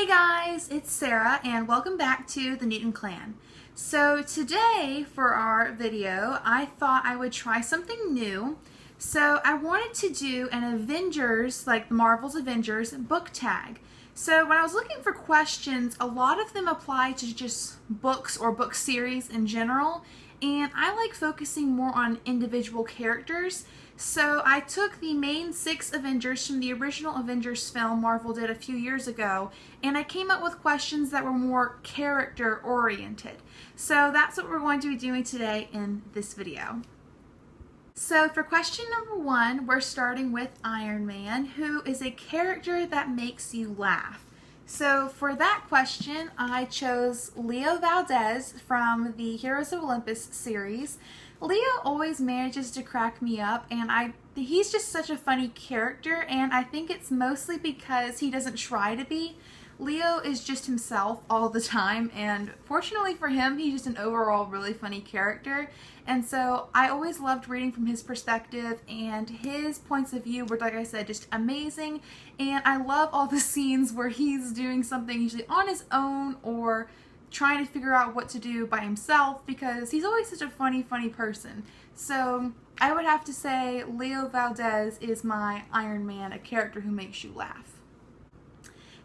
Hey guys, it's Sarah and welcome back to the Newton Clan. So today for our video, I thought I would try something new. So I wanted to do an Avengers, like Marvel's Avengers, book tag. So when I was looking for questions, a lot of them apply to just books or book series in general, and I like focusing more on individual characters. So I took the main 6 Avengers from the original Avengers film Marvel did a few years ago, and I came up with questions that were more character oriented. So that's what we're going to be doing today in this video. So for question number 1, we're starting with Iron Man, who is a character that makes you laugh. So for that question, I chose Leo Valdez from the Heroes of Olympus series. Leo always manages to crack me up, and he's just such a funny character, and I think it's mostly because he doesn't try to be. Leo is just himself all the time, and fortunately for him, he's just an overall really funny character. And so I always loved reading from his perspective, and his points of view were, like I said, just amazing. And I love all the scenes where he's doing something usually on his own or trying to figure out what to do by himself, because he's always such a funny person. So I would have to say Leo Valdez is my Iron Man, a character who makes you laugh.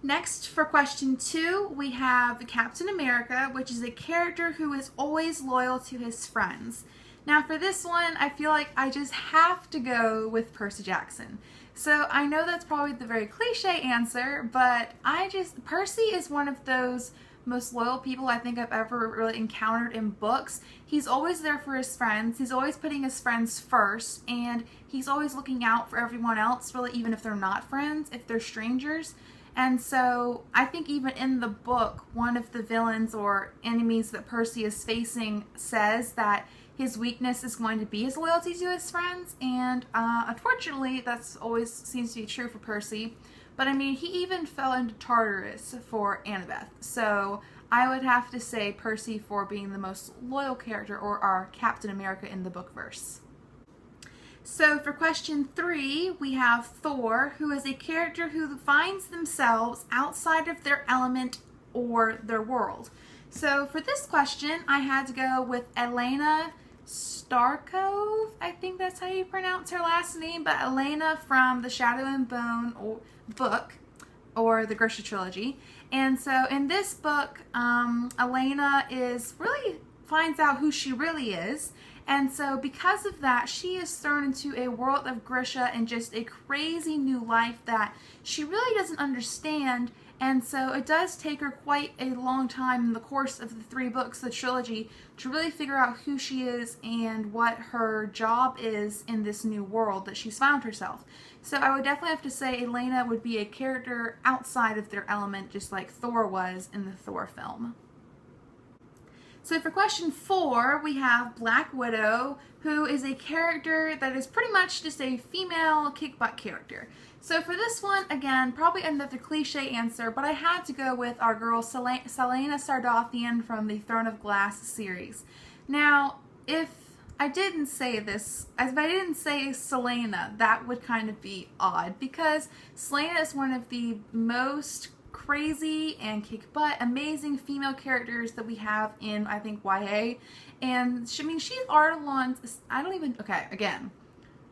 Next, for question 2, we have Captain America, which is a character who is always loyal to his friends. Now for this one, I feel like I just have to go with Percy Jackson. So I know that's probably the very cliche answer, but Percy is one of those most loyal people I think I've ever really encountered in books. He's always there for his friends, he's always putting his friends first, and he's always looking out for everyone else, really, even if they're not friends, if they're strangers. And so I think even in the book, one of the villains or enemies that Percy is facing says that his weakness is going to be his loyalty to his friends, and unfortunately that's always seems to be true for Percy. But I mean, he even fell into Tartarus for Annabeth, so I would have to say Percy for being the most loyal character, or our Captain America in the bookverse. So for question 3, we have Thor, who is a character who finds themselves outside of their element or their world. So for this question, I had to go with Elena Starkov, I think that's how you pronounce her last name, but Elena from the Shadow and Bone book, or the Grisha trilogy. And so in this book, Elena finds out who she really is. And so because of that, she is thrown into a world of Grisha and just a crazy new life that she really doesn't understand. And so it does take her quite a long time in the course of the 3 books, the trilogy, to really figure out who she is and what her job is in this new world that she's found herself. So I would definitely have to say Elena would be a character outside of their element, just like Thor was in the Thor film. So for question 4, we have Black Widow, who is a character that is pretty much just a female kick-butt character. So for this one, again, probably another cliche answer, but I had to go with our girl Selena Sardothien from the Throne of Glass series. Now, if I didn't say Selena, that would kind of be odd, because Selena is one of the most crazy and kick butt amazing female characters that we have in, I think, YA. And she's Ardalan's, again,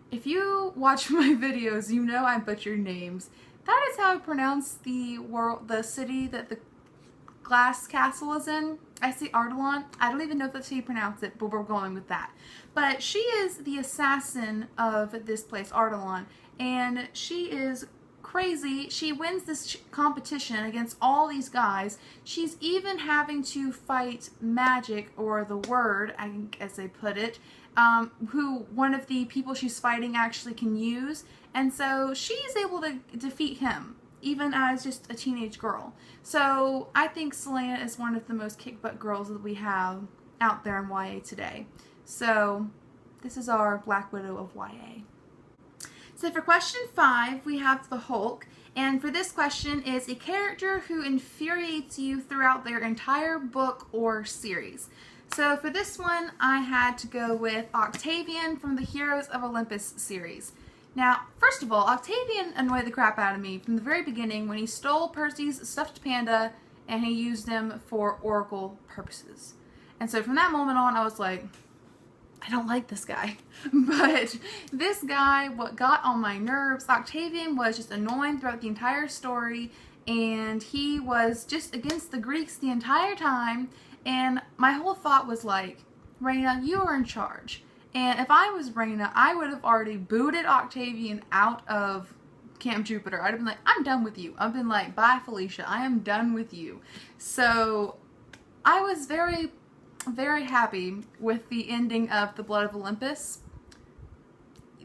if you watch my videos, you know I butcher names. That is how I pronounce the city that the glass castle is in. I say Ardalan. I don't even know if that's how you pronounce it, but we're going with that. But she is the assassin of this place, Ardalan, and she is crazy. She wins this competition against all these guys. She's even having to fight magic, or the word, I think as they put it, who one of the people she's fighting actually can use. And so she's able to defeat him, even as just a teenage girl. So I think Selena is one of the most kick-butt girls that we have out there in YA today. So this is our Black Widow of YA. So for question 5, we have the Hulk, and for this question is a character who infuriates you throughout their entire book or series. So for this one, I had to go with Octavian from the Heroes of Olympus series. Now, first of all, Octavian annoyed the crap out of me from the very beginning when he stole Percy's stuffed panda and he used him for Oracle purposes. And so from that moment on, I was like, I don't like this guy. But this guy, what got on my nerves, Octavian was just annoying throughout the entire story, and he was just against the Greeks the entire time, and my whole thought was like, Raina, you are in charge. And if I was Raina, I would have already booted Octavian out of Camp Jupiter. I'd have been like, I'm done with you. I've been like, bye Felicia, I am done with you. So I was very happy with the ending of The Blood of Olympus.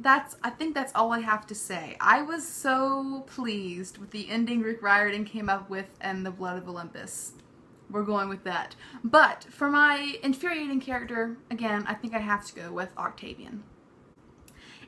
I think that's all I have to say. I was so pleased with the ending Rick Riordan came up with and The Blood of Olympus. We're going with that. But for my infuriating character, again, I think I have to go with Octavian.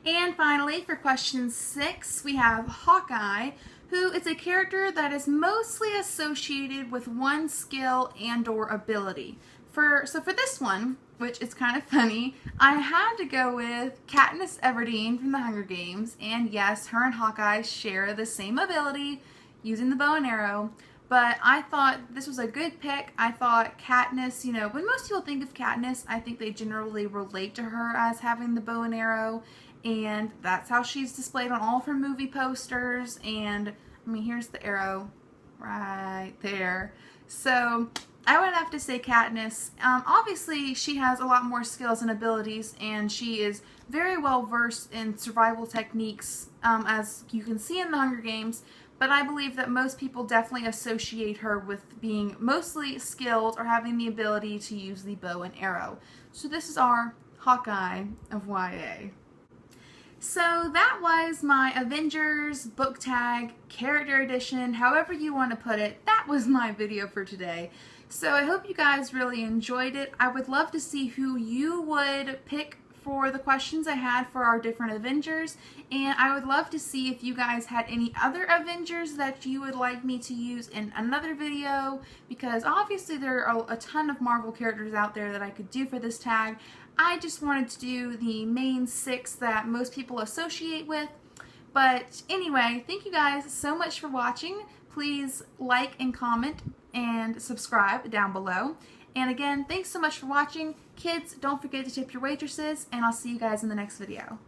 And finally, for question 6, we have Hawkeye, who is a character that is mostly associated with one skill and/or ability. So for this one, which is kind of funny, I had to go with Katniss Everdeen from the Hunger Games, and yes, her and Hawkeye share the same ability, using the bow and arrow, but I thought this was a good pick. I thought Katniss, you know, when most people think of Katniss, I think they generally relate to her as having the bow and arrow, and that's how she's displayed on all of her movie posters, and I mean, here's the arrow right there. So I would have to say Katniss. Obviously, she has a lot more skills and abilities, and she is very well versed in survival techniques, as you can see in the Hunger Games, but I believe that most people definitely associate her with being mostly skilled or having the ability to use the bow and arrow. So this is our Hawkeye of YA. So that was my Avengers book tag, character edition, however you want to put it. That was my video for today. So I hope you guys really enjoyed it. I would love to see who you would pick for the questions I had for our different Avengers, and I would love to see if you guys had any other Avengers that you would like me to use in another video, because obviously there are a ton of Marvel characters out there that I could do for this tag. I just wanted to do the main 6 that most people associate with. But anyway, thank you guys so much for watching. Please like and comment and subscribe down below. And again, thanks so much for watching. Kids, don't forget to tip your waitresses, and I'll see you guys in the next video.